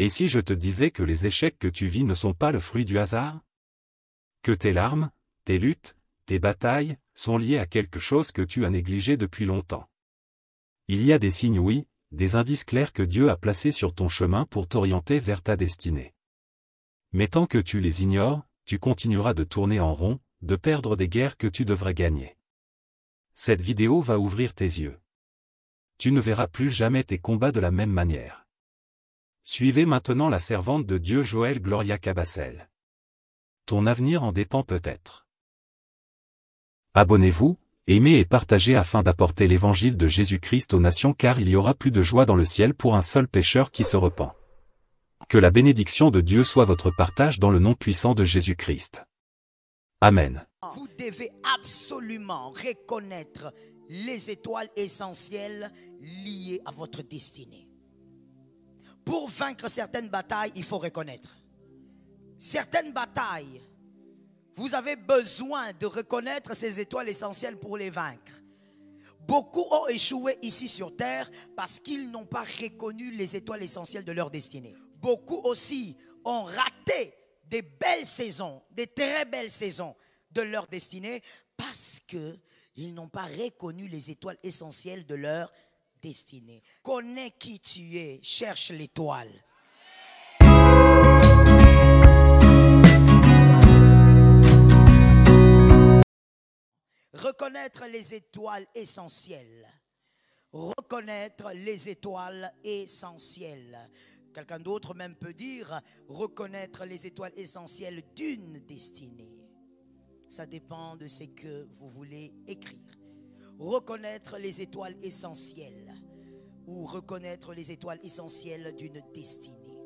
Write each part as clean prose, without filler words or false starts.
Et si je te disais que les échecs que tu vis ne sont pas le fruit du hasard? Que tes larmes, tes luttes, tes batailles, sont liées à quelque chose que tu as négligé depuis longtemps. Il y a des signes, oui, des indices clairs que Dieu a placés sur ton chemin pour t'orienter vers ta destinée. Mais tant que tu les ignores, tu continueras de tourner en rond, de perdre des guerres que tu devrais gagner. Cette vidéo va ouvrir tes yeux. Tu ne verras plus jamais tes combats de la même manière. Suivez maintenant la servante de Dieu Joëlle Gloria Cabassel. Ton avenir en dépend peut-être. Abonnez-vous, aimez et partagez afin d'apporter l'évangile de Jésus-Christ aux nations, car il y aura plus de joie dans le ciel pour un seul pécheur qui se repent. Que la bénédiction de Dieu soit votre partage dans le nom puissant de Jésus-Christ. Amen. Vous devez absolument reconnaître les étoiles essentielles liées à votre destinée. Pour vaincre certaines batailles, il faut reconnaître. Certaines batailles, vous avez besoin de reconnaître ces étoiles essentielles pour les vaincre. Beaucoup ont échoué ici sur terre parce qu'ils n'ont pas reconnu les étoiles essentielles de leur destinée. Beaucoup aussi ont raté des belles saisons, des très belles saisons de leur destinée parce qu'ils n'ont pas reconnu les étoiles essentielles de leur destinée. Connais qui tu es, cherche l'étoile. Reconnaître les étoiles essentielles. Reconnaître les étoiles essentielles. Quelqu'un d'autre même peut dire reconnaître les étoiles essentielles d'une destinée. Ça dépend de ce que vous voulez écrire. Reconnaître les étoiles essentielles ou reconnaître les étoiles essentielles d'une destinée.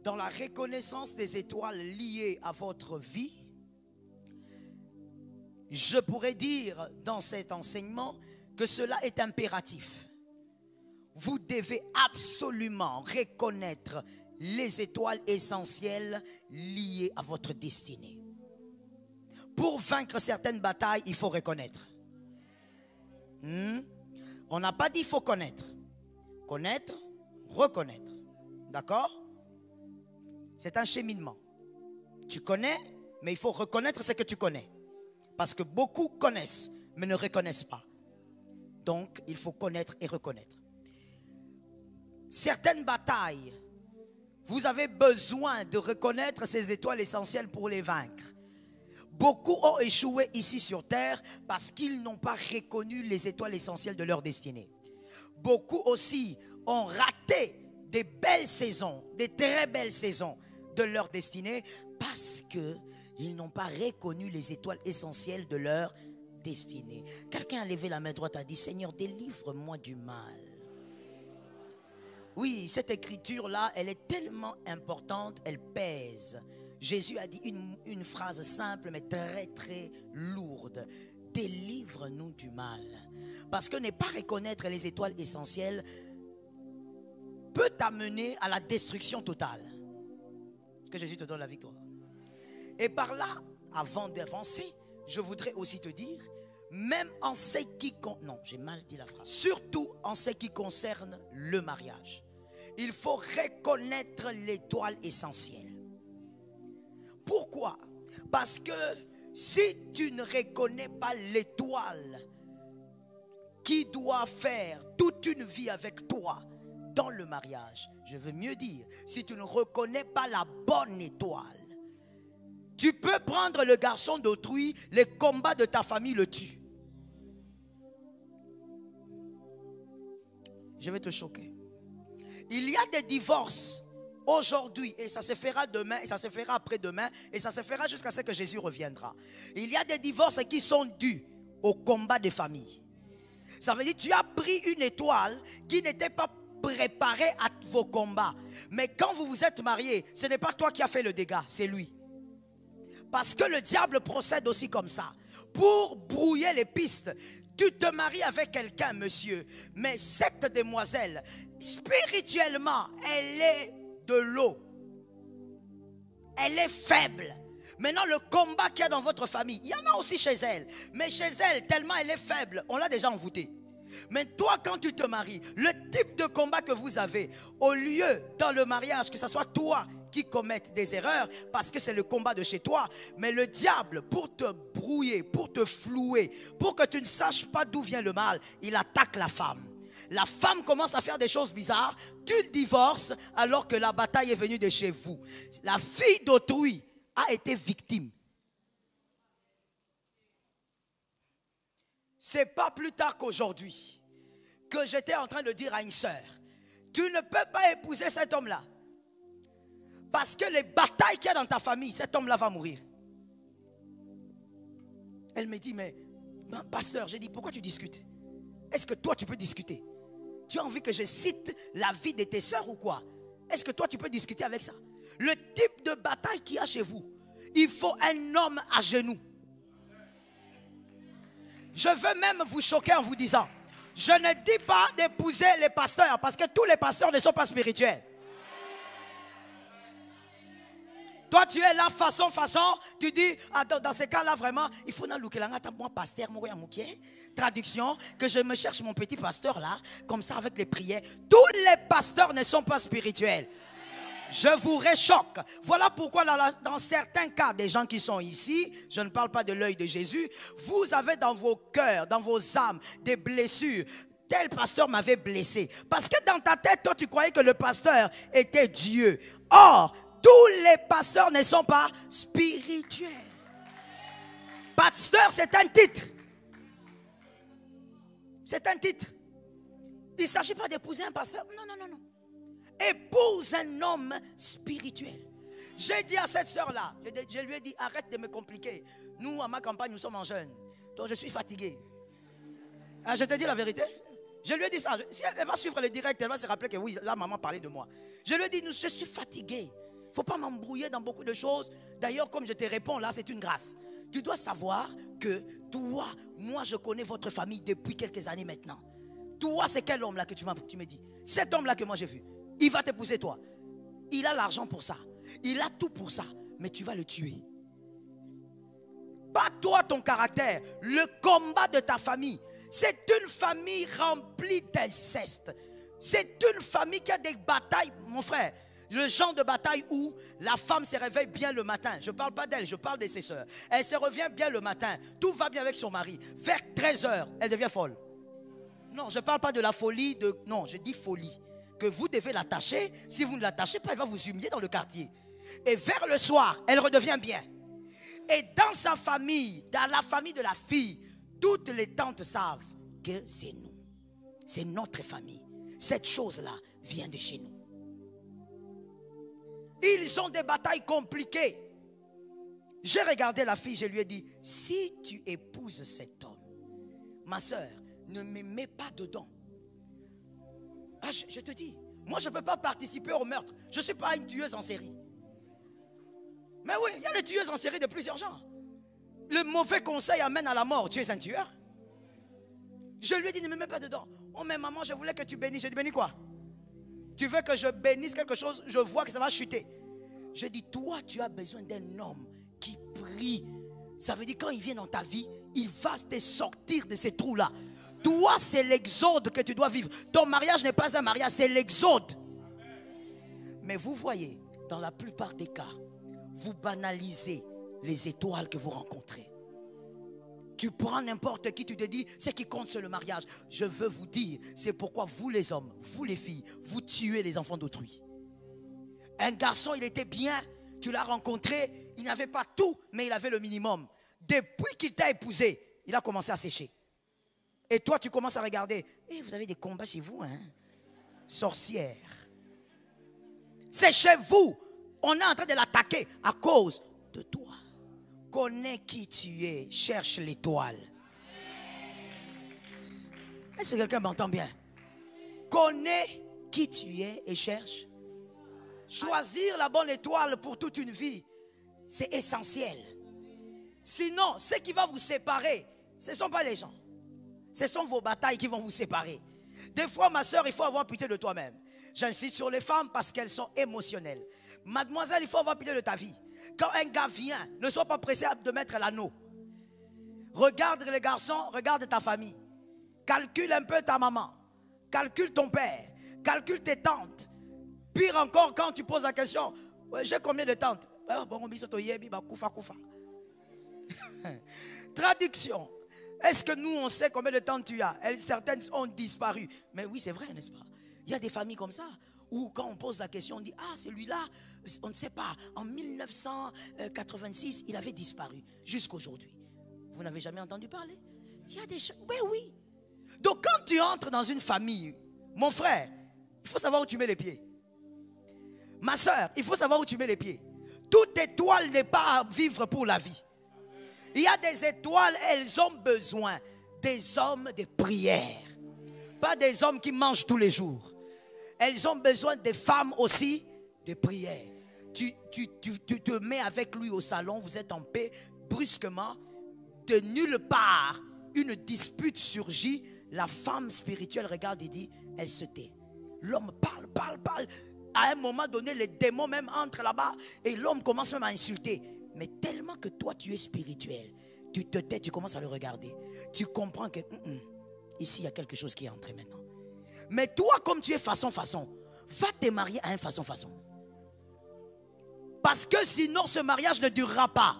Dans la reconnaissance des étoiles liées à votre vie, je pourrais dire dans cet enseignement que cela est impératif. Vous devez absolument reconnaître les étoiles essentielles liées à votre destinée. Pour vaincre certaines batailles, il faut reconnaître. On n'a pas dit il faut connaître. Connaître, reconnaître. D'accord? C'est un cheminement. Tu connais, mais il faut reconnaître ce que tu connais. Parce que beaucoup connaissent, mais ne reconnaissent pas. Donc, il faut connaître et reconnaître. Certaines batailles, vous avez besoin de reconnaître ces étoiles essentielles pour les vaincre. Beaucoup ont échoué ici sur terre parce qu'ils n'ont pas reconnu les étoiles essentielles de leur destinée. Beaucoup aussi ont raté des belles saisons, des très belles saisons de leur destinée parce qu'ils n'ont pas reconnu les étoiles essentielles de leur destinée. Quelqu'un a levé la main droite et a dit: Seigneur, délivre-moi du mal. Oui, cette écriture-là, elle est tellement importante, elle pèse. Jésus a dit une phrase simple mais très très lourde. Délivre-nous du mal. Parce que ne pas reconnaître les étoiles essentielles peut t'amener à la destruction totale. Que Jésus te donne la victoire. Et par là, avant d'avancer, je voudrais aussi te dire, même en ce qui concerne, non, j'ai mal dit la phrase, surtout en ce qui concerne le mariage, il faut reconnaître l'étoile essentielle. Pourquoi? Parce que si tu ne reconnais pas l'étoile qui doit faire toute une vie avec toi dans le mariage, je veux mieux dire, si tu ne reconnais pas la bonne étoile, tu peux prendre le garçon d'autrui, les combats de ta famille le tuent. Je vais te choquer. Il y a des divorces aujourd'hui et ça se fera demain et ça se fera après-demain et ça se fera jusqu'à ce que Jésus reviendra. Il y a des divorces qui sont dus au combat des familles. Ça veut dire que tu as pris une étoile qui n'était pas préparée à vos combats. Mais quand vous vous êtes mariés, ce n'est pas toi qui as fait le dégât, c'est lui. Parce que le diable procède aussi comme ça. Pour brouiller les pistes, tu te maries avec quelqu'un, monsieur. Mais cette demoiselle, spirituellement, elle est de l'eau. Elle est faible. Maintenant, le combat qu'il y a dans votre famille, il y en a aussi chez elle. Mais chez elle, tellement elle est faible, on l'a déjà envoûtée. Mais toi, quand tu te maries, le type de combat que vous avez, au lieu dans le mariage que ce soit toi qui commette des erreurs, parce que c'est le combat de chez toi, mais le diable, pour te brouiller, pour te flouer, pour que tu ne saches pas d'où vient le mal, il attaque la femme. La femme commence à faire des choses bizarres, tu le divorces alors que la bataille est venue de chez vous. La fille d'autrui a été victime. C'est pas plus tard qu'aujourd'hui que j'étais en train de dire à une sœur, tu ne peux pas épouser cet homme-là. Parce que les batailles qu'il y a dans ta famille, cet homme-là va mourir. Elle me dit, mais pasteur, j'ai dit, pourquoi tu discutes? Est-ce que toi tu peux discuter? Tu as envie que je cite la vie de tes sœurs ou quoi? Est-ce que toi tu peux discuter avec ça? Le type de bataille qu'il y a chez vous, il faut un homme à genoux. Je veux même vous choquer en vous disant, je ne dis pas d'épouser les pasteurs, parce que tous les pasteurs ne sont pas spirituels. Toi, tu es là, façon, tu dis, dans ces cas-là, vraiment, il faut moi, pasteur, traduction, que je me cherche mon petit pasteur là, comme ça, avec les prières. Tous les pasteurs ne sont pas spirituels. Je vous réchoque. Voilà pourquoi dans certains cas, des gens qui sont ici, je ne parle pas de l'œil de Jésus, vous avez dans vos cœurs, dans vos âmes, des blessures. Tel pasteur m'avait blessé. Parce que dans ta tête, toi, tu croyais que le pasteur était Dieu. Or, tous les pasteurs ne sont pas spirituels. Pasteur, c'est un titre. C'est un titre. Il ne s'agit pas d'épouser un pasteur. Non, non, non, non. Épouse un homme spirituel. J'ai dit à cette sœur-là, je lui ai dit, arrête de me compliquer. Nous, à ma campagne, nous sommes en jeûne. Donc, je suis fatigué. Ah, je te dis la vérité. Je lui ai dit ça. Si elle va suivre le direct, elle va se rappeler que oui, là, maman parlait de moi. Je lui ai dit, je suis fatigué. Il ne faut pas m'embrouiller dans beaucoup de choses. D'ailleurs, comme je te réponds là, c'est une grâce. Tu dois savoir que toi, moi, je connais votre famille depuis quelques années maintenant. Toi, c'est quel homme là que tu me dis? Cet homme là que moi j'ai vu. Il va t'épouser toi. Il a l'argent pour ça. Il a tout pour ça. Mais tu vas le tuer. Pas toi, ton caractère. Le combat de ta famille. C'est une famille remplie d'inceste. C'est une famille qui a des batailles, mon frère. Le genre de bataille où la femme se réveille bien le matin. Je ne parle pas d'elle, je parle de ses soeurs. Elle se revient bien le matin. Tout va bien avec son mari. Vers 13h, elle devient folle. Non, je ne parle pas de la folie. Non, je dis folie. Que vous devez l'attacher. Si vous ne l'attachez pas, elle va vous humilier dans le quartier. Et vers le soir, elle redevient bien. Et dans sa famille, dans la famille de la fille, toutes les tantes savent que c'est nous. C'est notre famille. Cette chose-là vient de chez nous. Ils ont des batailles compliquées. J'ai regardé la fille, je lui ai dit, si tu épouses cet homme, ma soeur, ne me mets pas dedans. Ah, je te dis, moi je ne peux pas participer au meurtre. Je ne suis pas une tueuse en série. Mais oui, il y a des tueuses en série de plusieurs genres. Le mauvais conseil amène à la mort. Tu es un tueur. Je lui ai dit, ne me mets pas dedans. Oh mais maman, je voulais que tu bénisses. Je dis, bénis quoi? Tu veux que je bénisse quelque chose? Je vois que ça va chuter. Je dis, toi tu as besoin d'un homme qui prie. Ça veut dire quand il vient dans ta vie, il va te sortir de ces trous-là. Toi, c'est l'exode que tu dois vivre. Ton mariage n'est pas un mariage, c'est l'exode. Mais vous voyez, dans la plupart des cas, vous banalisez les étoiles que vous rencontrez. Tu prends n'importe qui, tu te dis, ce qui compte c'est le mariage. Je veux vous dire, c'est pourquoi vous les hommes, vous les filles, vous tuez les enfants d'autrui. Un garçon, il était bien, tu l'as rencontré, il n'avait pas tout, mais il avait le minimum. Depuis qu'il t'a épousé, il a commencé à sécher. Et toi, tu commences à regarder. Eh, vous avez des combats chez vous, hein? Sorcière. C'est chez vous. On est en train de l'attaquer à cause de toi. Connais qui tu es. Cherche l'étoile. Est-ce que quelqu'un m'entend bien? Connais qui tu es et cherche. Choisir la bonne étoile pour toute une vie, c'est essentiel. Sinon, ce qui va vous séparer, ce ne sont pas les gens. Ce sont vos batailles qui vont vous séparer. Des fois, ma soeur, il faut avoir pitié de toi-même. J'insiste sur les femmes parce qu'elles sont émotionnelles. Mademoiselle, il faut avoir pitié de ta vie. Quand un gars vient, ne sois pas pressé de mettre l'anneau. Regarde les garçons, regarde ta famille. Calcule un peu ta maman. Calcule ton père. Calcule tes tantes. Pire encore, quand tu poses la question, ouais, j'ai combien de tantes? Traduction. Est-ce que nous, on sait combien de tantes tu as? Certaines ont disparu. Mais oui, c'est vrai, n'est-ce pas? Il y a des familles comme ça, où quand on pose la question, on dit, ah, celui-là, on ne sait pas. En 1986, il avait disparu jusqu'aujourd'hui. Vous n'avez jamais entendu parler? Il y a des choses. Oui, oui. Donc quand tu entres dans une famille, mon frère, il faut savoir où tu mets les pieds. Ma soeur, il faut savoir où tu mets les pieds. Toute étoile n'est pas à vivre pour la vie. Il y a des étoiles, elles ont besoin des hommes de prière. Pas des hommes qui mangent tous les jours. Elles ont besoin des femmes aussi de prière. Tu te mets avec lui au salon, vous êtes en paix, brusquement, de nulle part, une dispute surgit. La femme spirituelle regarde et dit, elle se tait. L'homme parle. À un moment donné, les démons même entrent là-bas et l'homme commence même à insulter. Mais tellement que toi, tu es spirituel, tu te tais, tu commences à le regarder. Tu comprends que ici, il y a quelque chose qui est entré maintenant. Mais toi, comme tu es façon, va te marier à un façon. Parce que sinon, ce mariage ne durera pas.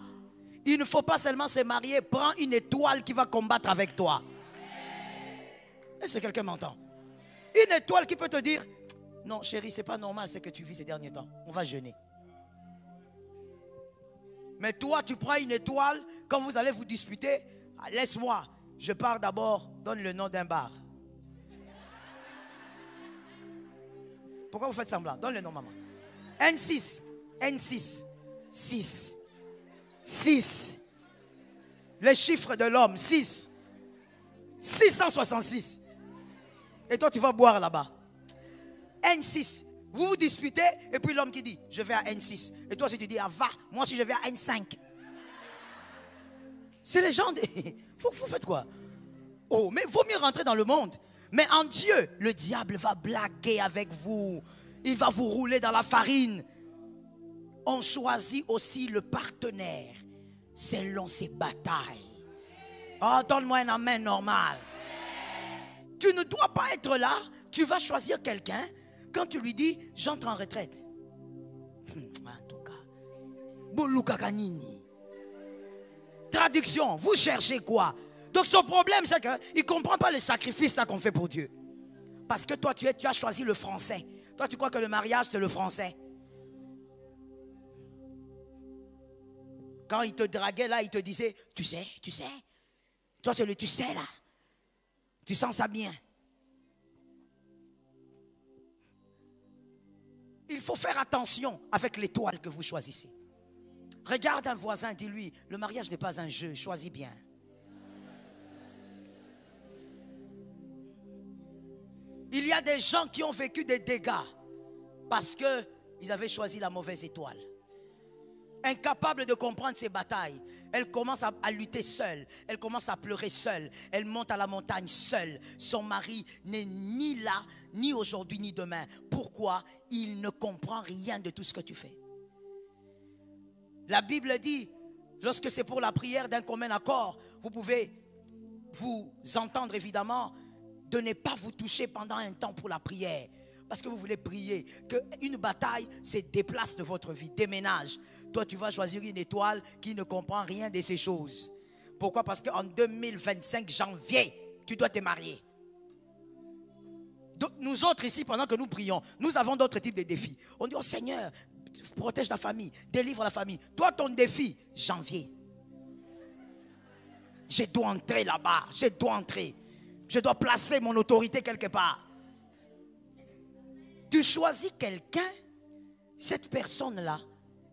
Il ne faut pas seulement se marier, prends une étoile qui va combattre avec toi. Est-ce que quelqu'un m'entend? Une étoile qui peut te dire, non chérie, c'est pas normal ce que tu vis ces derniers temps. On va jeûner. Mais toi, tu prends une étoile, quand vous allez vous disputer, laisse-moi, je pars d'abord, donne le nom d'un bar. Pourquoi vous faites semblant? Donne le nom, maman. N6, 6. Les chiffres de l'homme, 6. 666. Et toi, tu vas boire là-bas. N6. Vous vous disputez, et puis l'homme qui dit, je vais à N6. Et toi, si tu dis, ah, va, moi si je vais à N5. C'est les gens de... Vous faites quoi? Oh, mais il vaut mieux rentrer dans le monde. Mais en Dieu, le diable va blaguer avec vous. Il va vous rouler dans la farine. On choisit aussi le partenaire selon ses batailles. Oh, donne-moi un amen normal. Tu ne dois pas être là. Tu vas choisir quelqu'un. Quand tu lui dis, j'entre en retraite. En tout cas. Traduction, vous cherchez quoi? Donc son problème, c'est qu'il ne comprend pas le sacrifice qu'on fait pour Dieu. Parce que toi, tu as choisi le français. Toi, tu crois que le mariage, c'est le français. Quand il te draguait là, il te disait, tu sais. Toi, c'est le tu sais là. Tu sens ça bien. Il faut faire attention avec l'étoile que vous choisissez. Regarde un voisin, dis-lui, le mariage n'est pas un jeu, choisis bien. Il y a des gens qui ont vécu des dégâts parce qu'ils avaient choisi la mauvaise étoile. Incapable de comprendre ses batailles, elle commence à lutter seule. Elle commence à pleurer seule. Elle monte à la montagne seule. Son mari n'est ni là, ni aujourd'hui, ni demain. Pourquoi? Il ne comprend rien de tout ce que tu fais. La Bible dit, lorsque c'est pour la prière d'un commun accord, vous pouvez vous entendre évidemment de ne pas vous toucher pendant un temps pour la prière. Parce que vous voulez prier. Qu'une bataille se déplace de votre vie, déménage. Toi, tu vas choisir une étoile qui ne comprend rien de ces choses. Pourquoi? Parce qu'en 2025 janvier, tu dois te marier. Donc, nous autres ici, pendant que nous prions, nous avons d'autres types de défis. On dit, oh Seigneur, protège la famille, délivre la famille. Toi, ton défi, janvier. Je dois entrer là-bas, je dois entrer. Je dois placer mon autorité quelque part. Tu choisis quelqu'un, cette personne-là,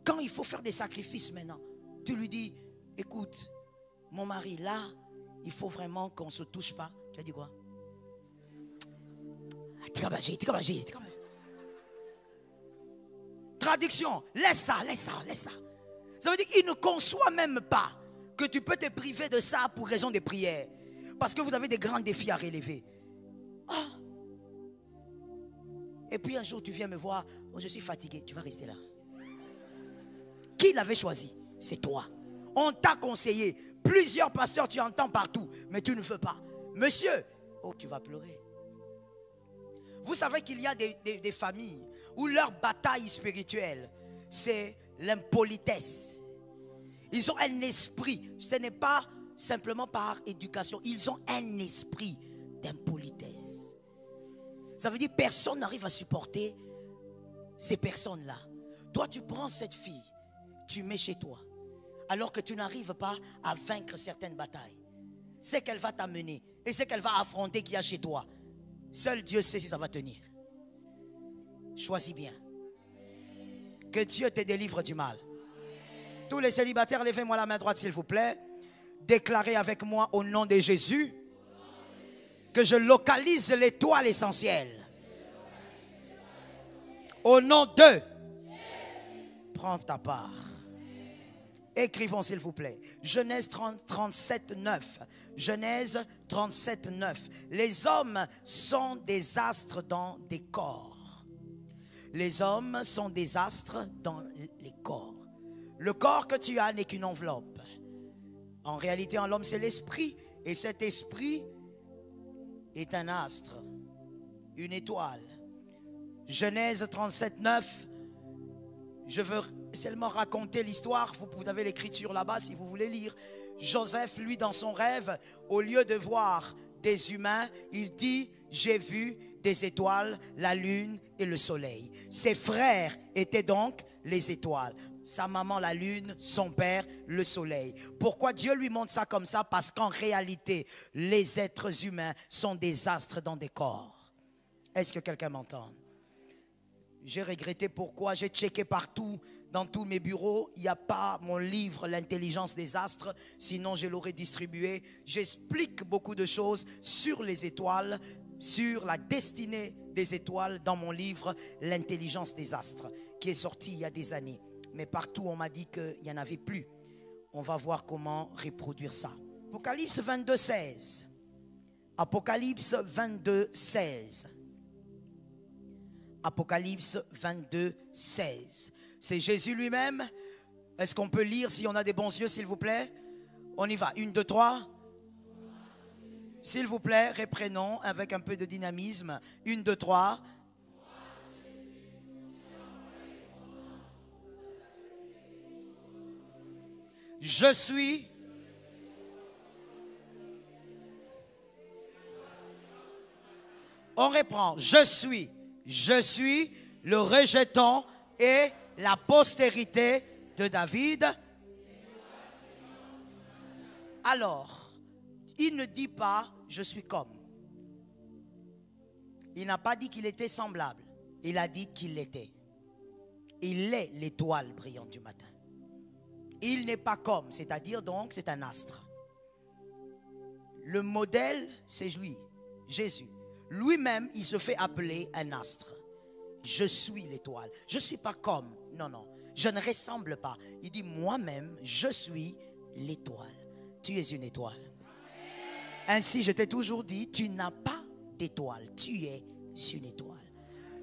quand il faut faire des sacrifices maintenant, tu lui dis, écoute, mon mari, là, il faut vraiment qu'on ne se touche pas. Tu as dit quoi? Traduction, laisse ça. Ça veut dire qu'il ne conçoit même pas que tu peux te priver de ça pour raison de prière. Parce que vous avez des grands défis à relever. Ah. Et puis un jour tu viens me voir, oh, je suis fatigué, tu vas rester là. Qui l'avait choisi? C'est toi. On t'a conseillé. Plusieurs pasteurs tu entends partout, mais tu ne veux pas. Monsieur, Oh, tu vas pleurer. Vous savez qu'il y a des familles où leur bataille spirituelle, c'est l'impolitesse. Ils ont un esprit. Ce n'est pas simplement par éducation. Ils ont un esprit d'impolitesse. Ça veut dire que personne n'arrive à supporter ces personnes-là. Toi, tu prends cette fille, tu mets chez toi, alors que tu n'arrives pas à vaincre certaines batailles. C'est qu'elle va t'amener et c'est qu'elle va affronter qu'il y a chez toi. Seul Dieu sait si ça va tenir. Choisis bien. Que Dieu te délivre du mal. Tous les célibataires, levez-moi la main droite s'il vous plaît. Déclarez avec moi au nom de Jésus que je localise l'étoile essentielle. Au nom de, prends ta part. Écrivons s'il vous plaît. Genèse 37, 9. Genèse 37, 9. Les hommes sont des astres dans des corps. Les hommes sont des astres dans les corps. Le corps que tu as n'est qu'une enveloppe. En réalité, en l'homme, c'est l'esprit. Et cet esprit est un astre, une étoile. Genèse 37, 9. Je veux seulement raconter l'histoire. Vous avez l'écriture là-bas si vous voulez lire. Joseph, lui, dans son rêve, au lieu de voir des humains, il dit: j'ai vu des étoiles, la lune et le soleil. Ses frères étaient donc les étoiles. Sa maman, la lune, son père, le soleil. Pourquoi Dieu lui montre ça comme ça? Parce qu'en réalité, les êtres humains sont des astres dans des corps. Est-ce que quelqu'un m'entend? J'ai regretté pourquoi j'ai checké partout, dans tous mes bureaux, il n'y a pas mon livre L'intelligence des astres, sinon je l'aurais distribué. J'explique beaucoup de choses sur les étoiles, sur la destinée des étoiles dans mon livre L'intelligence des astres, qui est sorti il y a des années. Mais partout on m'a dit qu'il n'y en avait plus. On va voir comment reproduire ça. Apocalypse 22, 16. Apocalypse 22, 16. Apocalypse 22, 16. C'est Jésus lui-même. Est-ce qu'on peut lire si on a des bons yeux, s'il vous plaît? On y va. 1, 2, 3. S'il vous plaît, reprenons avec un peu de dynamisme. 1, 2, 3. Je suis. On reprend. Je suis le rejeton et la postérité de David. Alors, il ne dit pas je suis comme. Il n'a pas dit qu'il était semblable. Il a dit qu'il l'était. Il est l'étoile brillante du matin. Il n'est pas comme, c'est-à-dire donc c'est un astre. Le modèle, c'est lui, Jésus. Lui-même, il se fait appeler un astre. Je suis l'étoile. Je ne suis pas comme. Non, non. Je ne ressemble pas. Il dit moi-même, je suis l'étoile. Tu es une étoile. Ainsi, je t'ai toujours dit, tu n'as pas d'étoile. Tu es une étoile.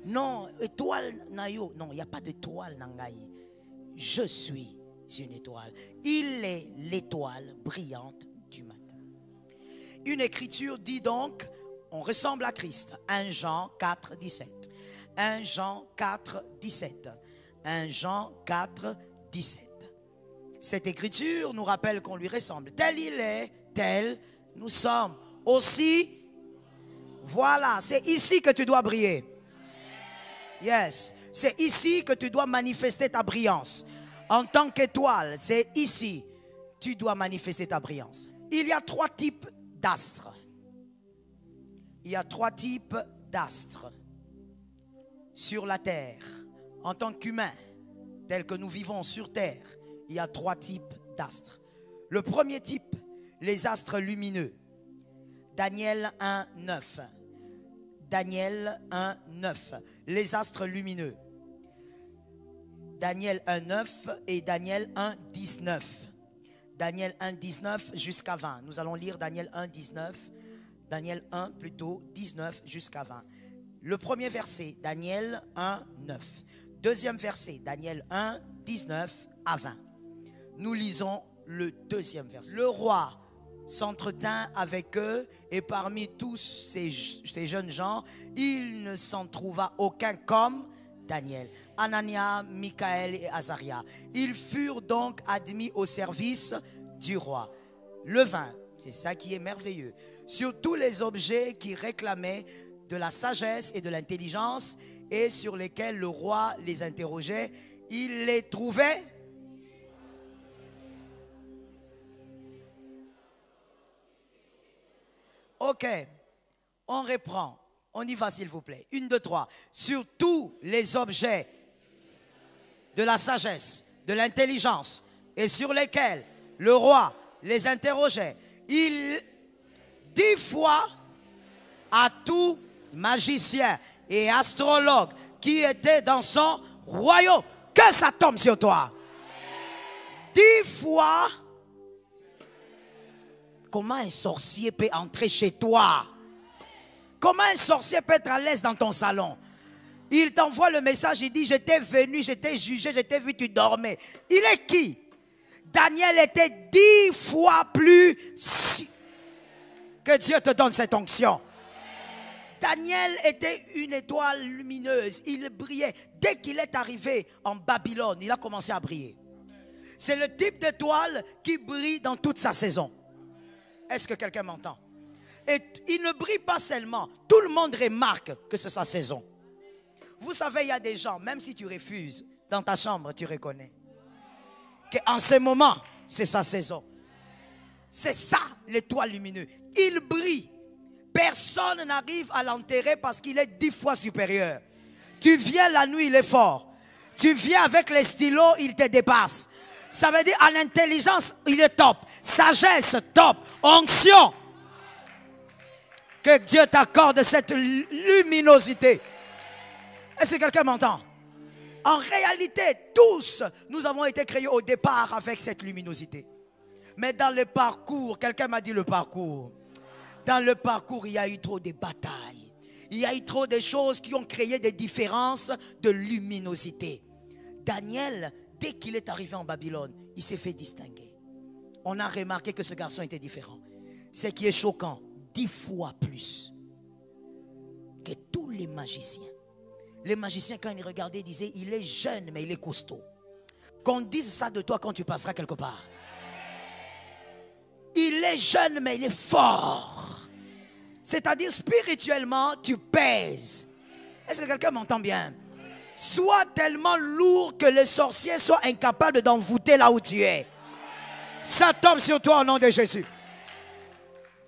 Non, étoile, nayo. Non, il n'y a pas d'étoile, nangaï. Je suis une étoile. Il est l'étoile brillante du matin. Une écriture dit donc, on ressemble à Christ. 1 Jean 4, 17. 1 Jean 4, 17. 1 Jean 4, 17. Cette écriture nous rappelle qu'on lui ressemble. Tel il est, tel nous sommes. Aussi, voilà, c'est ici que tu dois briller. Yes, c'est ici que tu dois manifester ta brillance. En tant qu'étoile, c'est ici tu dois manifester ta brillance. Il y a 3 types d'astres. Il y a 3 types d'astres sur la terre. En tant qu'humains, tels que nous vivons sur terre, il y a 3 types d'astres. Le premier type, les astres lumineux. Daniel 1, 9. Daniel 1, 9. Les astres lumineux. Daniel 1, 9 et Daniel 1, 19. Daniel 1, 19 jusqu'à 20. Nous allons lire Daniel 1, 19. Daniel 1 plutôt, 19 jusqu'à 20. Le premier verset, Daniel 1, 9. Deuxième verset, Daniel 1, 19 à 20. Nous lisons le deuxième verset. Le roi s'entretint avec eux, et parmi tous ces jeunes gens, il ne s'en trouva aucun comme Daniel, Anania, Michaël et Azaria. Ils furent donc admis au service du roi. Le vin, c'est ça qui est merveilleux, sur tous les objets qui réclamaient de la sagesse et de l'intelligence et sur lesquels le roi les interrogeait, il les trouvait. Ok, on reprend. On y va s'il vous plaît. 1, 2, 3. Sur tous les objets de la sagesse, de l'intelligence et sur lesquels le roi les interrogeait, il 10 fois à tout magicien et astrologue qui était dans son royaume, que ça tombe sur toi. 10 fois. Comment un sorcier peut entrer chez toi? Comment un sorcier peut être à l'aise dans ton salon? Il t'envoie le message, il dit, je t'ai venu, je t'ai jugé, je t'ai vu, tu dormais. Il est qui? Daniel était 10 fois plus... Que Dieu te donne cette onction. Daniel était une étoile lumineuse, il brillait. Dès qu'il est arrivé en Babylone, il a commencé à briller. C'est le type d'étoile qui brille dans toute sa saison. Est-ce que quelqu'un m'entend? Et il ne brille pas seulement. Tout le monde remarque que c'est sa saison. Vous savez, il y a des gens, même si tu refuses, dans ta chambre, tu reconnais qu'en ce moment, c'est sa saison. C'est ça, l'étoile lumineuse. Il brille. Personne n'arrive à l'enterrer parce qu'il est 10 fois supérieur. Tu viens la nuit, il est fort. Tu viens avec les stylos, il te dépasse. Ça veut dire, à l'intelligence, il est top. Sagesse, top. Onction. Que Dieu t'accorde cette luminosité. Est-ce que quelqu'un m'entend? En réalité, tous, nous avons été créés au départ avec cette luminosité. Mais dans le parcours, quelqu'un m'a dit le parcours. Dans le parcours, il y a eu trop de batailles. Il y a eu trop de choses qui ont créé des différences de luminosité. Daniel, dès qu'il est arrivé en Babylone, il s'est fait distinguer. On a remarqué que ce garçon était différent. Ce qui est choquant, 10 fois plus que tous les magiciens. Les magiciens, quand ils regardaient, disaient, il est jeune, mais il est costaud. Qu'on dise ça de toi quand tu passeras quelque part. Il est jeune, mais il est fort. C'est-à-dire, spirituellement, tu pèses. Est-ce que quelqu'un m'entend bien? Sois tellement lourd que les sorciers soient incapables d'envoûter là où tu es. Ça tombe sur toi au nom de Jésus.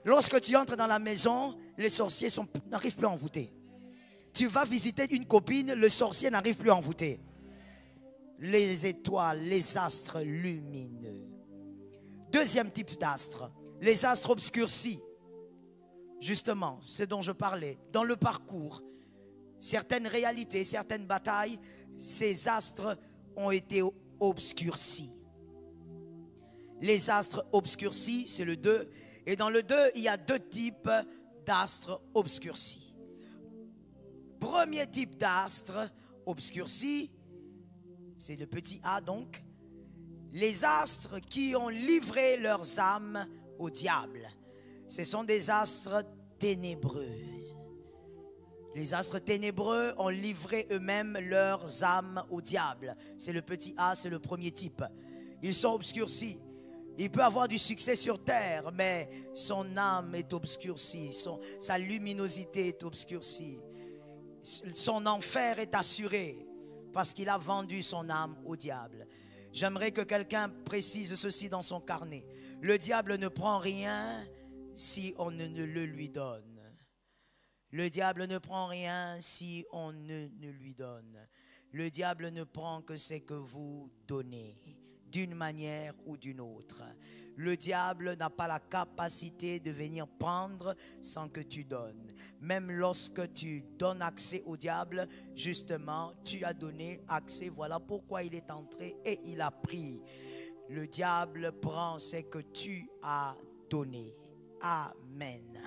Lorsque tu entres dans la maison, les sorciers n'arrivent plus à envoûter. Tu vas visiter une copine, le sorcier n'arrive plus à envoûter. Les étoiles, les astres lumineux. Deuxième type d'astres, les astres obscurcis. Justement, c'est dont je parlais. Dans le parcours, certaines réalités, certaines batailles, ces astres ont été obscurcis. Les astres obscurcis, c'est le 2. Et dans le 2, il y a 2 types d'astres obscurcis. Premier type d'astre obscurci, c'est le petit a donc, les astres qui ont livré leurs âmes au diable. Ce sont des astres ténébreux. Les astres ténébreux ont livré eux-mêmes leurs âmes au diable. C'est le petit a, c'est le premier type. Ils sont obscurcis. Il peut avoir du succès sur terre, mais son âme est obscurcie, sa luminosité est obscurcie. Son enfer est assuré parce qu'il a vendu son âme au diable. J'aimerais que quelqu'un précise ceci dans son carnet. Le diable ne prend rien si on ne le lui donne. Le diable ne prend rien si on ne lui donne. Le diable ne prend que ce que vous donnez, d'une manière ou d'une autre. Le diable n'a pas la capacité de venir prendre sans que tu donnes. Même lorsque tu donnes accès au diable, justement, tu as donné accès. Voilà pourquoi il est entré et il a pris. Le diable prend ce que tu as donné. Amen.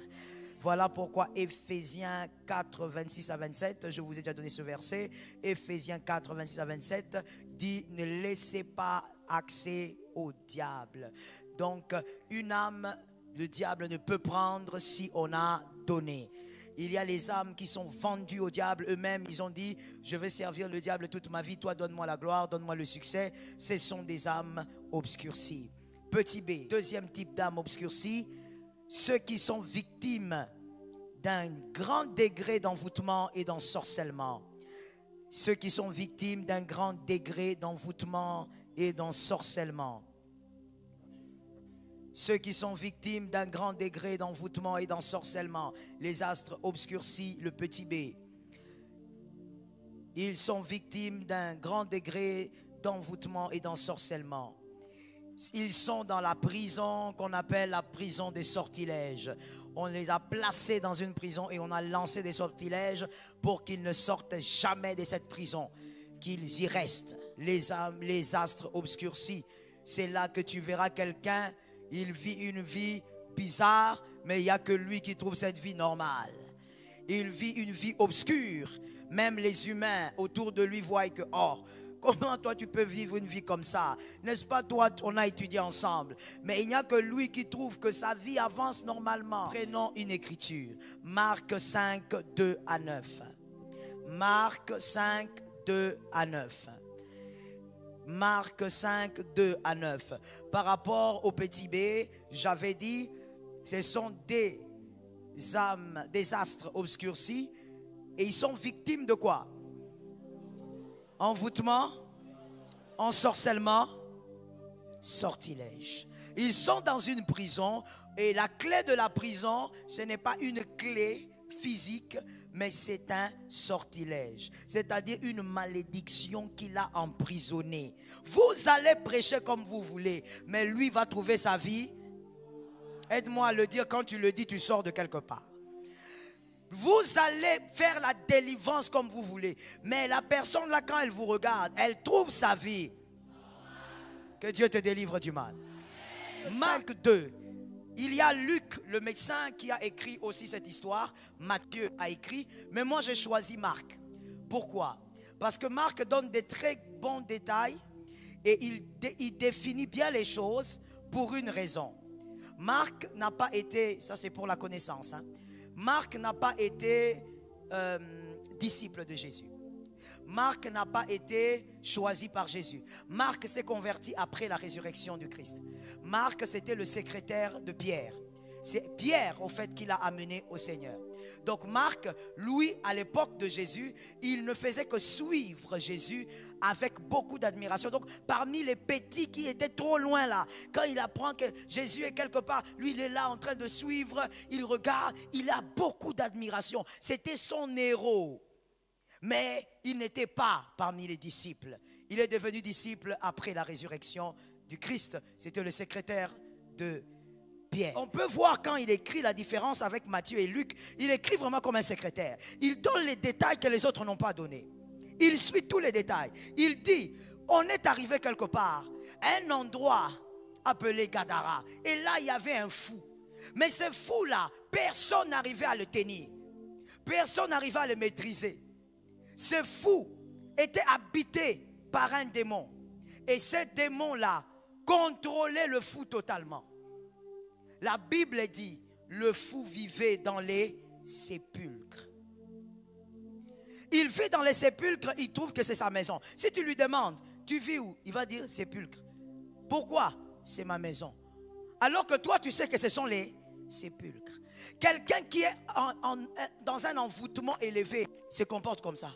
Voilà pourquoi Éphésiens 4, 26 à 27, je vous ai déjà donné ce verset. Éphésiens 4, 26 à 27 dit, ne laissez pas accès au diable. Donc, une âme le diable ne peut prendre si on a donné. Il y a les âmes qui sont vendues au diable eux-mêmes. Ils ont dit, je vais servir le diable toute ma vie. Toi, donne-moi la gloire, donne-moi le succès. Ce sont des âmes obscurcies. Petit b, deuxième type d'âme obscurcie, ceux qui sont victimes d'un grand degré d'envoûtement et d'ensorcellement. Ceux qui sont victimes d'un grand degré d'envoûtement et d'ensorcellement. Ceux qui sont victimes d'un grand degré d'envoûtement et d'ensorcellement. Les astres obscurcis, le petit b. Ils sont victimes d'un grand degré d'envoûtement et d'ensorcellement. Ils sont dans la prison qu'on appelle la prison des sortilèges. On les a placés dans une prison et on a lancé des sortilèges pour qu'ils ne sortent jamais de cette prison, qu'ils y restent. Les astres obscurcis, c'est là que tu verras quelqu'un, il vit une vie bizarre, mais il n'y a que lui qui trouve cette vie normale. Il vit une vie obscure. Même les humains autour de lui voient que, oh, comment toi tu peux vivre une vie comme ça? N'est-ce pas toi, on a étudié ensemble. Mais il n'y a que lui qui trouve que sa vie avance normalement. Prenons une écriture. Marc 5, 2 à 9. Marc 5, 2 à 9. Marc 5, 2 à 9. Par rapport au petit b, j'avais dit, ce sont des âmes, des astres obscurcis. Et ils sont victimes de quoi? Envoûtement, ensorcellement, sortilège. Ils sont dans une prison et la clé de la prison, ce n'est pas une clé physique, mais c'est un sortilège. C'est-à-dire une malédiction qui l'a emprisonné. Vous allez prêcher comme vous voulez, mais lui va trouver sa vie. Aide-moi à le dire, quand tu le dis, tu sors de quelque part. Vous allez faire la délivrance comme vous voulez. Mais la personne là, quand elle vous regarde, elle trouve sa vie. Que Dieu te délivre du mal. Marc 2. Il y a Luc, le médecin, qui a écrit aussi cette histoire. Matthieu a écrit. Mais moi, j'ai choisi Marc. Pourquoi? Parce que Marc donne des très bons détails. Et il définit bien les choses pour une raison. Marc n'a pas été, ça c'est pour la connaissance, hein. Marc n'a pas été disciple de Jésus. Marc n'a pas été choisi par Jésus. Marc s'est converti après la résurrection du Christ. Marc, c'était le secrétaire de Pierre. C'est Pierre, au fait, qui l'a amené au Seigneur. Donc Marc, lui, à l'époque de Jésus, il ne faisait que suivre Jésus avec beaucoup d'admiration. Donc parmi les petits qui étaient trop loin là, quand il apprend que Jésus est quelque part, lui il est là en train de suivre, il regarde, il a beaucoup d'admiration. C'était son héros. Mais il n'était pas parmi les disciples. Il est devenu disciple après la résurrection du Christ. C'était le secrétaire de Pierre. On peut voir quand il écrit la différence avec Matthieu et Luc. Il écrit vraiment comme un secrétaire. Il donne les détails que les autres n'ont pas donnés. Il suit tous les détails. Il dit, on est arrivé quelque part, à un endroit appelé Gadara. Et là, il y avait un fou. Mais ce fou-là, personne n'arrivait à le tenir. Personne n'arrivait à le maîtriser. Ce fou était habité par un démon. Et ce démon-là contrôlait le fou totalement. La Bible dit, le fou vivait dans les sépulcres. Il vit dans les sépulcres, il trouve que c'est sa maison. Si tu lui demandes, tu vis où? Il va dire sépulcre. Pourquoi? C'est ma maison. Alors que toi, tu sais que ce sont les sépulcres. Quelqu'un qui est dans un envoûtement élevé se comporte comme ça.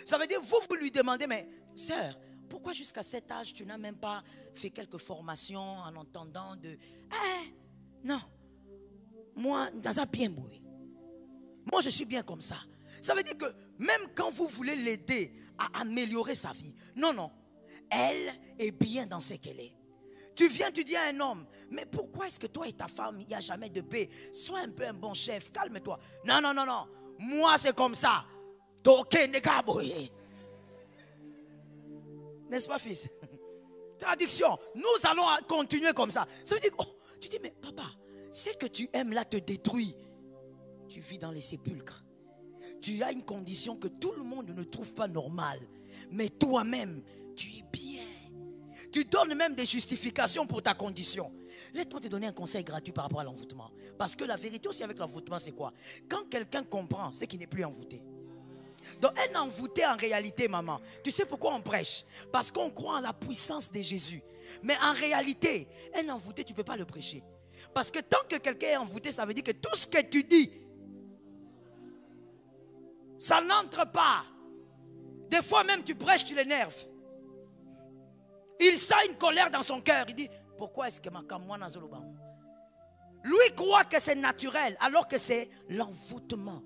Ça veut dire, vous lui demandez, mais sœur, pourquoi jusqu'à cet âge, tu n'as même pas fait quelques formations en entendant de... non, moi, dans un bien boué. Moi, je suis bien comme ça. Ça veut dire que même quand vous voulez l'aider à améliorer sa vie, non, non, elle est bien dans ce qu'elle est. Tu viens, tu dis à un homme, mais pourquoi est-ce que toi et ta femme, il n'y a jamais de paix? Sois un peu un bon chef, calme-toi. Non, non, non, non, moi c'est comme ça. N'est-ce pas, fils? Traduction, nous allons continuer comme ça. Ça veut dire, oh, tu dis, mais papa, ce que tu aimes là te détruit. Tu vis dans les sépulcres. Tu as une condition que tout le monde ne trouve pas normale. Mais toi-même, tu es bien. Tu donnes même des justifications pour ta condition. Laisse-moi te donner un conseil gratuit par rapport à l'envoûtement. Parce que la vérité aussi avec l'envoûtement, c'est quoi? Quand quelqu'un comprend, c'est qu'il n'est plus envoûté. Donc un envoûté en réalité, maman, tu sais pourquoi on prêche? Parce qu'on croit en la puissance de Jésus. Mais en réalité, un envoûté, tu ne peux pas le prêcher. Parce que tant que quelqu'un est envoûté, ça veut dire que tout ce que tu dis, ça n'entre pas. Des fois même tu prêches, tu l'énerves. Il sent une colère dans son cœur. Il dit, pourquoi est-ce que ma kamwana zoloba? Lui croit que c'est naturel, alors que c'est l'envoûtement.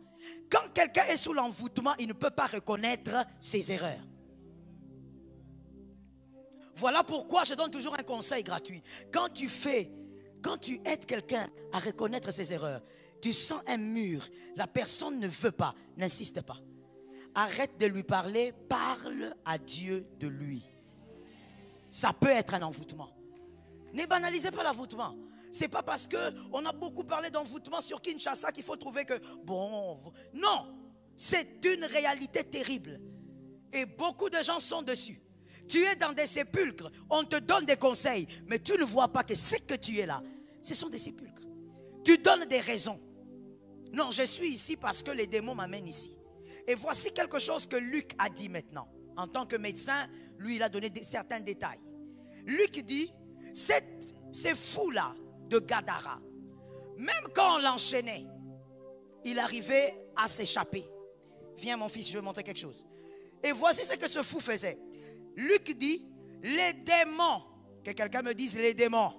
Quand quelqu'un est sous l'envoûtement, il ne peut pas reconnaître ses erreurs. Voilà pourquoi je donne toujours un conseil gratuit. Quand tu aides quelqu'un à reconnaître ses erreurs, tu sens un mur, la personne ne veut pas, n'insiste pas. Arrête de lui parler, parle à Dieu de lui. Ça peut être un envoûtement. Ne banalisez pas l'envoûtement. C'est pas parce qu'on a beaucoup parlé d'envoûtement sur Kinshasa qu'il faut trouver que, bon, non, c'est une réalité terrible. Et beaucoup de gens sont dessus. Tu es dans des sépulcres, on te donne des conseils, mais tu ne vois pas que ce que tu es là, ce sont des sépulcres. Tu donnes des raisons. Non, je suis ici parce que les démons m'amènent ici. Et voici quelque chose que Luc a dit maintenant. En tant que médecin, lui, il a donné certains détails. Luc dit, ces fous-là de Gadara, même quand on l'enchaînait, il arrivait à s'échapper. Viens mon fils, je vais montrer quelque chose. Et voici ce que ce fou faisait. Luc dit, les démons, que quelqu'un me dise les démons.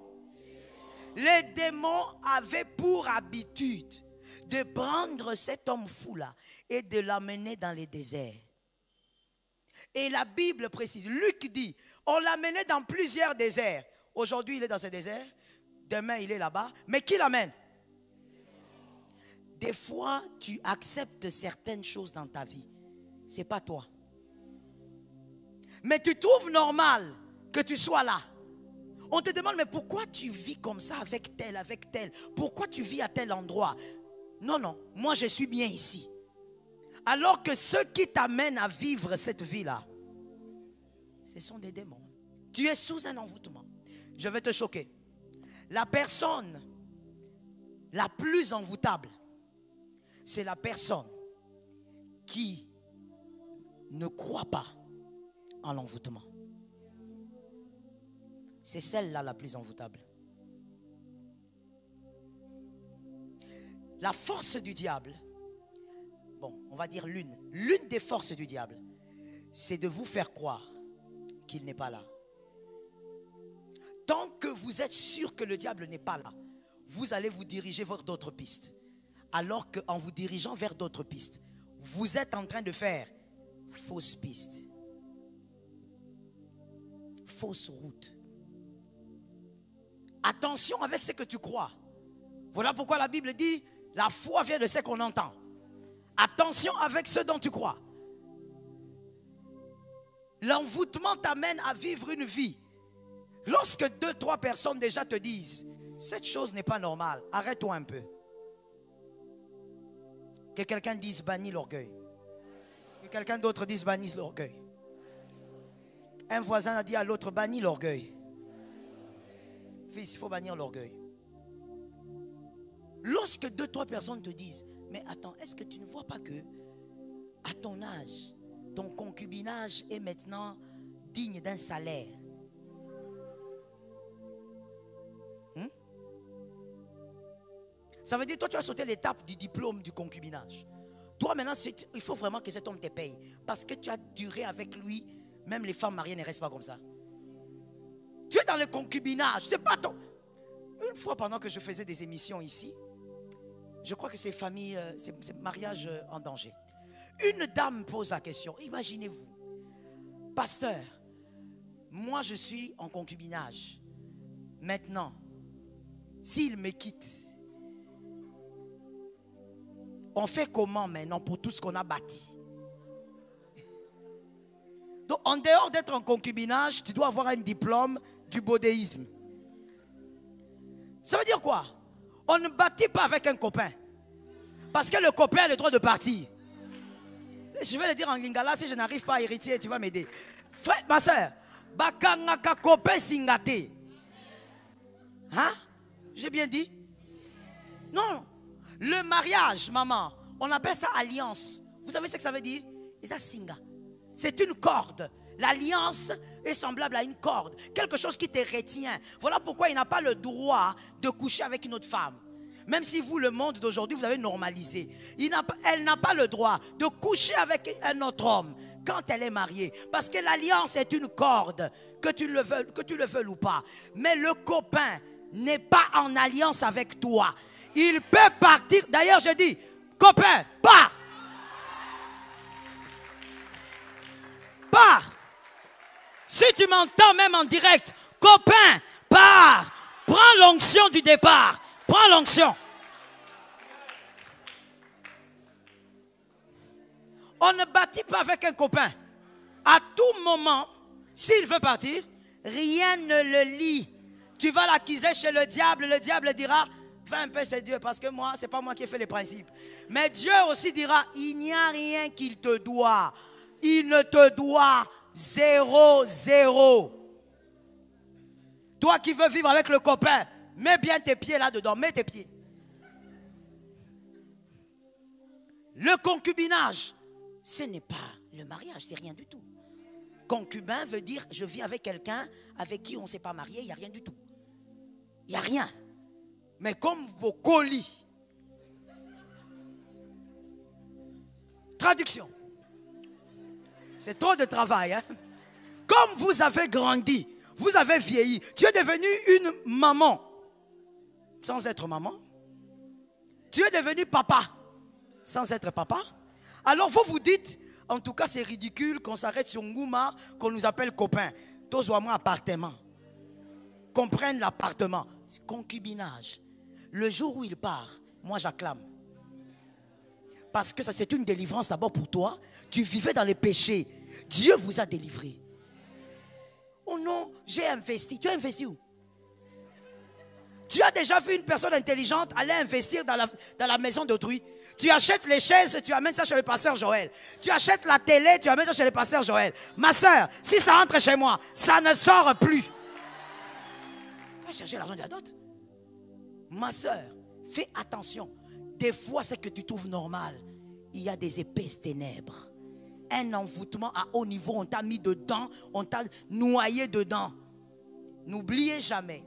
Les démons avaient pour habitude de prendre cet homme fou-là et de l'amener dans les déserts. Et la Bible précise, Luc dit, on l'amenait dans plusieurs déserts. Aujourd'hui, il est dans ce désert. Demain, il est là-bas. Mais qui l'amène? Des fois, tu acceptes certaines choses dans ta vie. Ce n'est pas toi. Mais tu trouves normal que tu sois là. On te demande, mais pourquoi tu vis comme ça avec tel, avec tel? Pourquoi tu vis à tel endroit? Non, non, moi je suis bien ici. Alors que ceux qui t'amènent à vivre cette vie-là, ce sont des démons. Tu es sous un envoûtement. Je vais te choquer. La personne la plus envoûtable, c'est la personne qui ne croit pas en l'envoûtement. C'est celle-là la plus envoûtable. La force du diable, bon, on va dire l'une des forces du diable, c'est de vous faire croire qu'il n'est pas là. Tant que vous êtes sûr que le diable n'est pas là, vous allez vous diriger vers d'autres pistes. Alors qu'en vous dirigeant vers d'autres pistes, vous êtes en train de faire fausses pistes, fausses routes. Attention avec ce que tu crois. Voilà pourquoi la Bible dit, la foi vient de ce qu'on entend. Attention avec ce dont tu crois. L'envoûtement t'amène à vivre une vie. Lorsque 2-3 personnes déjà te disent, cette chose n'est pas normale, arrête-toi un peu. Que quelqu'un dise bannis l'orgueil. Que quelqu'un d'autre dise bannisse l'orgueil. Un voisin a dit à l'autre bannis l'orgueil. Fils, il faut bannir l'orgueil. Lorsque 2-3 personnes te disent, mais attends, est-ce que tu ne vois pas que à ton âge, ton concubinage est maintenant digne d'un salaire? Ça veut dire, toi, tu as sauté l'étape du diplôme du concubinage. Toi, maintenant, il faut vraiment que cet homme te paye. Parce que tu as duré avec lui. Même les femmes mariées ne restent pas comme ça. Tu es dans le concubinage. C'est pas ton... Une fois, pendant que je faisais des émissions ici, je crois que c'est famille, c'est mariage en danger. Une dame pose la question. Imaginez-vous, pasteur, moi je suis en concubinage. Maintenant, s'il me quitte, on fait comment maintenant pour tout ce qu'on a bâti? Donc, en dehors d'être en concubinage, tu dois avoir un diplôme du bodéisme. Ça veut dire quoi? On ne bâtit pas avec un copain. Parce que le copain a le droit de partir. Je vais le dire en lingala, si je n'arrive pas à hériter, tu vas m'aider. Frère, ma soeur, bakangaka copain singate. Hein? J'ai bien dit? Non. Le mariage, maman, on appelle ça alliance. Vous savez ce que ça veut dire? C'est une corde. L'alliance est semblable à une corde. Quelque chose qui te retient. Voilà pourquoi il n'a pas le droit de coucher avec une autre femme. Même si vous, le monde d'aujourd'hui, vous avez normalisé. Elle n'a pas le droit de coucher avec un autre homme quand elle est mariée. Parce que l'alliance est une corde, que tu le veuilles ou pas. Mais le copain n'est pas en alliance avec toi. Il peut partir. D'ailleurs, je dis, copain, pars. Pars. Si tu m'entends même en direct, copain, pars. Prends l'onction du départ. Prends l'onction. On ne bâtit pas avec un copain. À tout moment, s'il veut partir, rien ne le lie. Tu vas l'accuser chez le diable dira, va un peu chez Dieu, parce que moi, c'est pas moi qui ai fait les principes. Mais Dieu aussi dira, il n'y a rien qu'il te doit. Il ne te doit 0. Toi qui veux vivre avec le copain, mets bien tes pieds là-dedans, mets tes pieds. Le concubinage, ce n'est pas le mariage, c'est rien du tout. Concubin veut dire, je vis avec quelqu'un avec qui on ne s'est pas marié, il n'y a rien du tout. Il n'y a rien. Mais comme vos colis. Traduction. C'est trop de travail. Hein? Comme vous avez grandi, vous avez vieilli, tu es devenu une maman. Sans être maman. Tu es devenu papa. Sans être papa. Alors vous vous dites, en tout cas c'est ridicule qu'on s'arrête sur Ngouma, qu'on nous appelle copain. Tous ou moi appartement. Qu'on prenne l'appartement. Concubinage. Le jour où il part, moi j'acclame. Parce que ça c'est une délivrance d'abord pour toi. Tu vivais dans les péchés. Dieu vous a délivré. Oh non, j'ai investi. Tu as investi où? Tu as déjà vu une personne intelligente aller investir dans la maison d'autrui? Tu achètes les chaises, tu amènes ça chez le pasteur Joël. Tu achètes la télé, tu amènes ça chez le pasteur Joël. Ma soeur, si ça entre chez moi, ça ne sort plus. Tu vas chercher l'argent de la dot. Ma soeur, fais attention. Des fois, ce que tu trouves normal, il y a des épaisses ténèbres. Un envoûtement à haut niveau, on t'a mis dedans, on t'a noyé dedans. N'oubliez jamais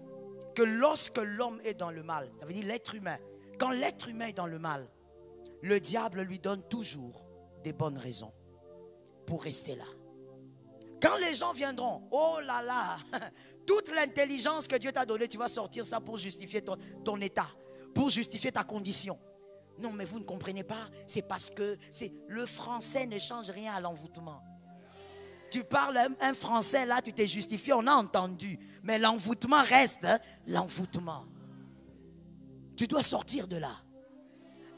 que lorsque l'homme est dans le mal, ça veut dire l'être humain, quand l'être humain est dans le mal, le diable lui donne toujours des bonnes raisons pour rester là. Quand les gens viendront, oh là là, toute l'intelligence que Dieu t'a donnée, tu vas sortir ça pour justifier ton état, pour justifier ta condition. Non, mais vous ne comprenez pas, c'est parce que le français ne change rien à l'envoûtement. Tu parles un français là, tu t'es justifié, on a entendu. Mais l'envoûtement reste l'envoûtement. Tu dois sortir de là.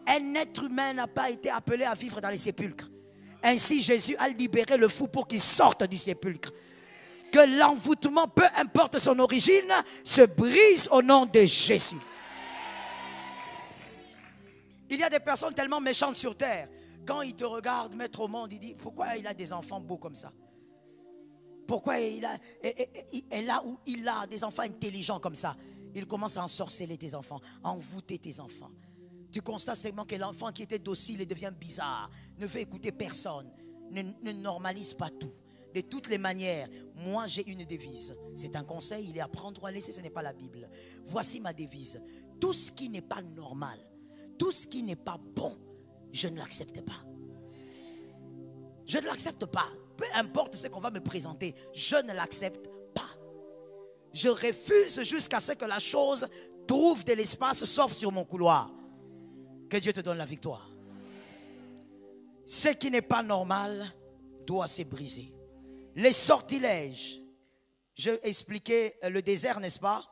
Un être humain n'a pas été appelé à vivre dans les sépulcres. Ainsi Jésus a libéré le fou pour qu'il sorte du sépulcre. Que l'envoûtement, peu importe son origine, se brise au nom de Jésus. Il y a des personnes tellement méchantes sur terre. Quand ils te regardent mettre au monde, ils disent, pourquoi il a des enfants beaux comme ça? Pourquoi il est là où il a des enfants intelligents comme ça? Il commence à ensorceler tes enfants, à envoûter tes enfants. Tu constates seulement que l'enfant qui était docile devient bizarre, ne veut écouter personne, ne normalise pas tout. De toutes les manières, moi j'ai une devise. C'est un conseil, il est à prendre ou à laisser, ce n'est pas la Bible. Voici ma devise. Tout ce qui n'est pas normal, tout ce qui n'est pas bon, je ne l'accepte pas. Je ne l'accepte pas. Peu importe ce qu'on va me présenter, je ne l'accepte pas. Je refuse jusqu'à ce que la chose trouve de l'espace, sauf sur mon couloir. Que Dieu te donne la victoire. Ce qui n'est pas normal doit se briser. Les sortilèges. Je expliquais le désert, n'est-ce pas?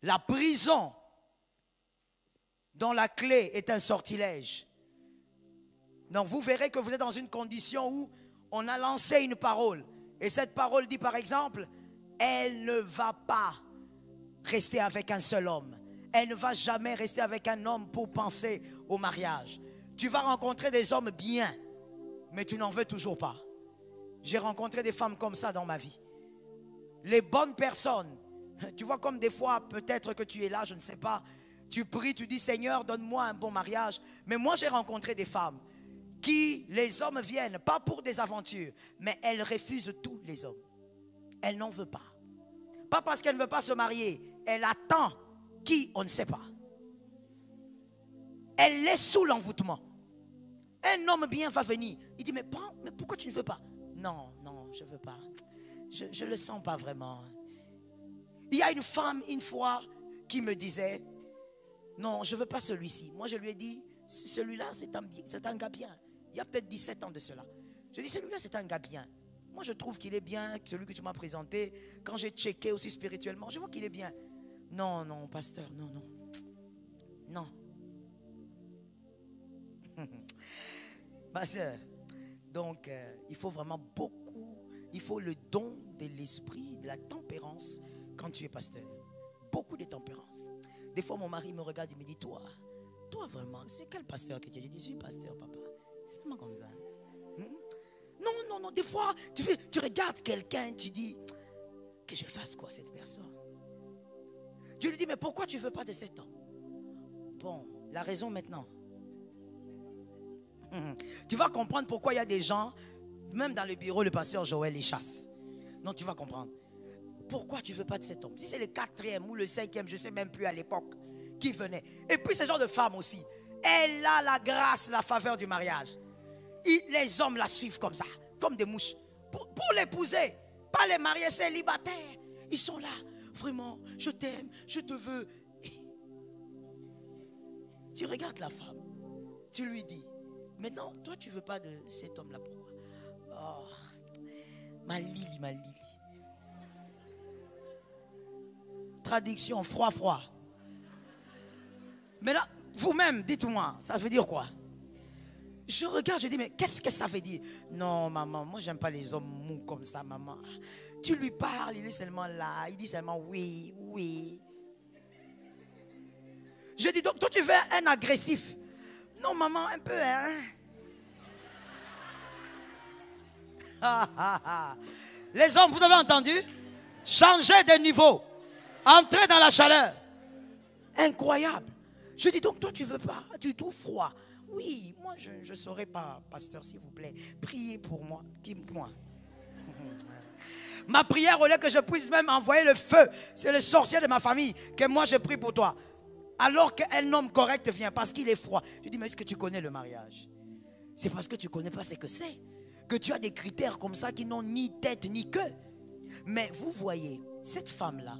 La prison dont la clé est un sortilège. Donc vous verrez que vous êtes dans une condition où on a lancé une parole. Et cette parole dit par exemple, elle ne va pas rester avec un seul homme. Elle ne va jamais rester avec un homme pour penser au mariage. Tu vas rencontrer des hommes bien, mais tu n'en veux toujours pas. J'ai rencontré des femmes comme ça dans ma vie. Les bonnes personnes Tu vois, comme des fois, peut-être que tu es là, je ne sais pas. Tu pries, tu dis, Seigneur, donne-moi un bon mariage. Mais moi, j'ai rencontré des femmes qui, les hommes viennent, pas pour des aventures, mais elles refusent tous les hommes. Elle n'en veut pas. Pas parce qu'elle ne veut pas se marier. Elle attend qui, on ne sait pas. Elle est sous l'envoûtement. Un homme bien va venir. Il dit, mais pourquoi tu ne veux pas? Non, je ne veux pas. Je ne le sens pas vraiment. Il y a une femme, une fois, qui me disait, non, je ne veux pas celui-ci. Moi, je lui ai dit, celui-là, c'est un gars bien. Il y a peut-être 17 ans de cela. Je dis, celui-là, c'est un gars bien. Moi, je trouve qu'il est bien, celui que tu m'as présenté. Quand j'ai checké aussi spirituellement, je vois qu'il est bien. Non, pasteur, non. Ma soeur, donc, il faut vraiment beaucoup, il faut le don de l'esprit, de la tempérance quand tu es pasteur. Beaucoup de tempérance. Des fois, mon mari me regarde, il me dit, toi vraiment, c'est quel pasteur que tu es? Je dis, je suis pasteur, papa. C'est vraiment comme ça. Non, des fois, tu regardes quelqu'un, tu dis, que je fasse quoi cette personne? Tu lui dis, mais pourquoi tu ne veux pas de cet homme? Bon, la raison maintenant. Tu vas comprendre pourquoi il y a des gens, même dans le bureau, le pasteur Joël les chasse. Non, tu vas comprendre. Pourquoi tu ne veux pas de cet homme? Si c'est le 4e ou le 5e, je ne sais même plus à l'époque, qui venait. Et puis ce genre de femme aussi, elle a la grâce, la faveur du mariage. Les hommes la suivent comme ça, comme des mouches. Pour l'épouser, pas les mariés célibataires. Ils sont là, vraiment, je t'aime, je te veux. Tu regardes la femme, tu lui dis, maintenant, toi tu ne veux pas de cet homme-là, pourquoi? Oh, ma Lily. Traduction, froid. Mais là, vous-même, dites-moi, ça veut dire quoi? Je regarde, je dis, mais qu'est-ce que ça veut dire? Non, maman, moi, j'aime pas les hommes mous comme ça, maman. Tu lui parles, il est seulement là, il dit seulement oui. Je dis, donc, toi, tu veux un agressif? Non, maman, un peu, hein? Les hommes, vous avez entendu? Changez de niveau. Entrez dans la chaleur. Incroyable. Je dis, donc, toi, tu veux pas? Tu trouves froid? Oui, moi, je ne saurais pas, pasteur, s'il vous plaît. Priez pour moi. Moi. Ma prière, au lieu que je puisse même envoyer le feu, c'est le sorcier de ma famille, que moi, je prie pour toi. Alors qu'un homme correct vient, parce qu'il est froid. Je dis, mais est-ce que tu connais le mariage? C'est parce que tu ne connais pas ce que c'est. Que tu as des critères comme ça qui n'ont ni tête ni queue. Mais vous voyez, cette femme-là,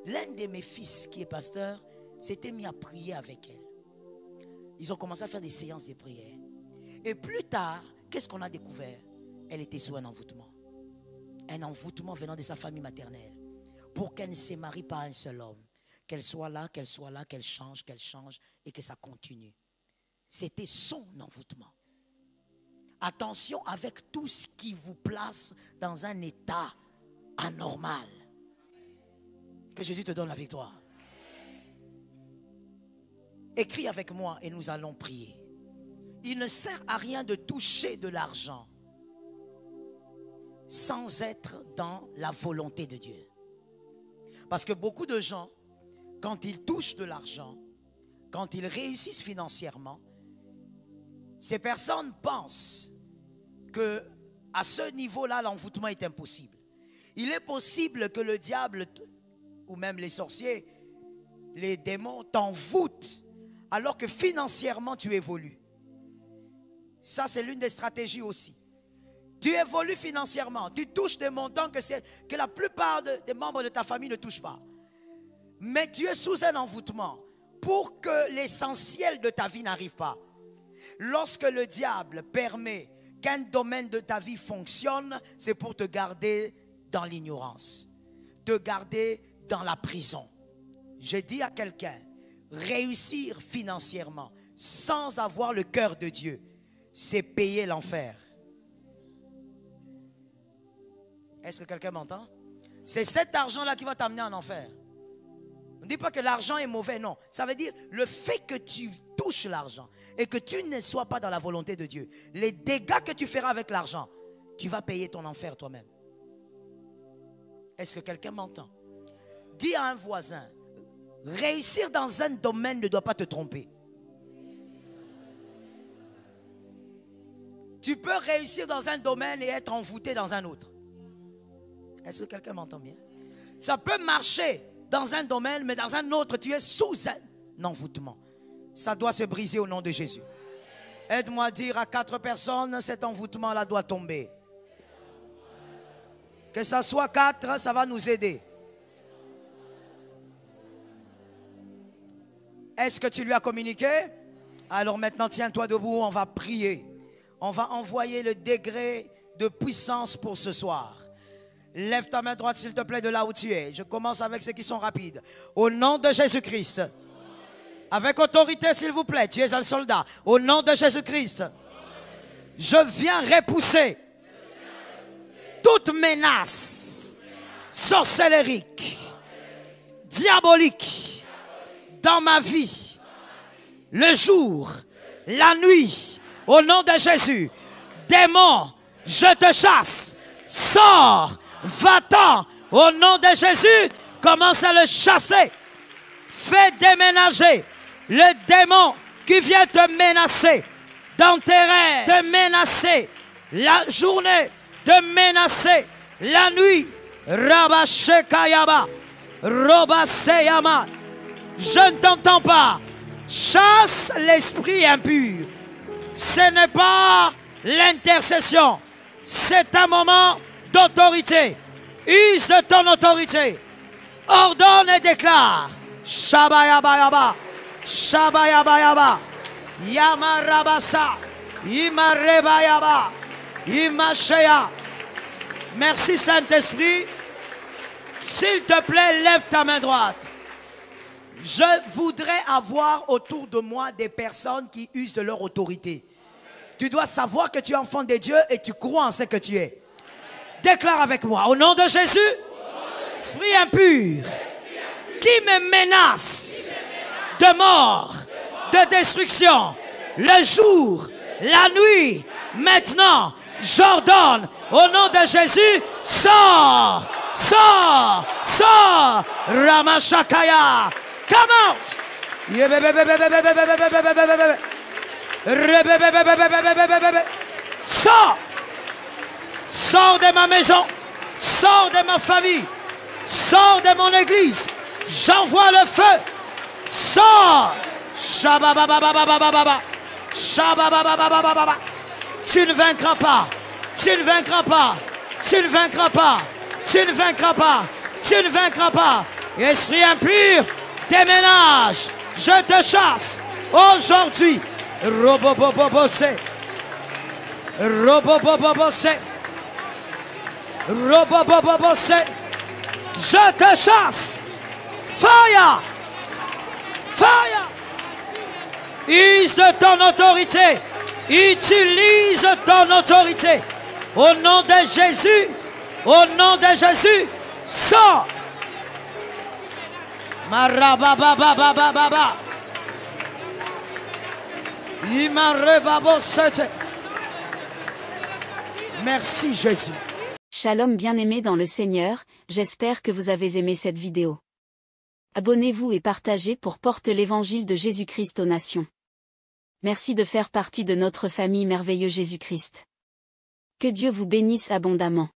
l'un de mes fils qui est pasteur, s'était mis à prier avec elle. Ils ont commencé à faire des séances de prière. Et plus tard, qu'est-ce qu'on a découvert? Elle était sous un envoûtement. Un envoûtement venant de sa famille maternelle. Pour qu'elle ne se marie pas à un seul homme. Qu'elle soit là, qu'elle change, et que ça continue. C'était son envoûtement. Attention avec tout ce qui vous place dans un état anormal. Que Jésus te donne la victoire. Écris avec moi et nous allons prier. Il ne sert à rien de toucher de l'argent sans être dans la volonté de Dieu. Parce que beaucoup de gens, quand ils touchent de l'argent, quand ils réussissent financièrement, ces personnes pensent que à ce niveau-là, l'envoûtement est impossible. Il est possible que le diable ou même les sorciers, les démons t'envoûtent alors que financièrement tu évolues. Ça, c'est l'une des stratégies aussi. Tu évolues financièrement, tu touches des montants que la plupart des membres de ta famille ne touchent pas. Mais tu es sous un envoûtement pour que l'essentiel de ta vie n'arrive pas. Lorsque le diable permet qu'un domaine de ta vie fonctionne, c'est pour te garder dans l'ignorance, te garder dans la prison. Je dis à quelqu'un, réussir financièrement sans avoir le cœur de Dieu, c'est payer l'enfer. Est-ce que quelqu'un m'entend? C'est cet argent-là qui va t'amener en enfer. Ne dis pas que l'argent est mauvais, non. Ça veut dire le fait que tu touches l'argent et que tu ne sois pas dans la volonté de Dieu, les dégâts que tu feras avec l'argent, tu vas payer ton enfer toi-même. Est-ce que quelqu'un m'entend? Dis à un voisin, réussir dans un domaine ne doit pas te tromper. Tu peux réussir dans un domaine et être envoûté dans un autre. Est-ce que quelqu'un m'entend bien? Ça peut marcher dans un domaine, mais dans un autre, tu es sous un envoûtement. Ça doit se briser au nom de Jésus. Aide-moi à dire à 4 personnes, cet envoûtement-là doit tomber. Que ça soit 4, ça va nous aider. Est-ce que tu lui as communiqué? Alors maintenant, tiens-toi debout, on va prier. On va envoyer le degré de puissance pour ce soir. Lève ta main droite, s'il te plaît, de là où tu es. Je commence avec ceux qui sont rapides. Au nom de Jésus-Christ. Avec autorité, s'il vous plaît. Tu es un soldat. Au nom de Jésus-Christ. Je viens repousser toute menace sorcellérique, diabolique dans ma vie. Le jour, la nuit. Au nom de Jésus, démon, je te chasse, sors, va-t'en. Au nom de Jésus, commence à le chasser. Fais déménager le démon qui vient te menacer dans tes rêves, te menacer la journée, te menacer la nuit. Rabashekayaba, Robaseyama, je ne t'entends pas. Chasse l'esprit impur. Ce n'est pas l'intercession. C'est un moment d'autorité. Use de ton autorité. Ordonne et déclare. Shabayabayaba. Shabayabayaba. Yamarabasa. Imarebayaba. Imashaya. Merci Saint-Esprit. S'il te plaît, lève ta main droite. Je voudrais avoir autour de moi des personnes qui usent de leur autorité. Tu dois savoir que tu es enfant de Dieu et tu crois en ce que tu es. Déclare avec moi, au nom de Jésus, esprit impur, qui me menace de mort, de destruction, le jour, la nuit, maintenant, j'ordonne, au nom de Jésus, sors, sors, sors, Ramashakaya. Come out! Sors! Sors de ma maison! Sors de ma famille! Sors de mon église! J'envoie le feu! Sors! Shabababababababa! Shababababababa! Tu ne vaincras pas! Tu ne vaincras pas! Tu ne vaincras pas! Tu ne vaincras pas! Tu ne vaincras pas! Esprit impur! Déménage, je te chasse aujourd'hui. Robobobobose, robobobobose, robobobobose. Je te chasse. Fire, fire. Use de ton autorité. Utilise ton autorité. Au nom de Jésus, au nom de Jésus, sors. Marababababababa. Merci Jésus. Shalom bien-aimés dans le Seigneur, j'espère que vous avez aimé cette vidéo. Abonnez-vous et partagez pour porter l'évangile de Jésus-Christ aux nations. Merci de faire partie de notre famille merveilleuse Jésus-Christ. Que Dieu vous bénisse abondamment.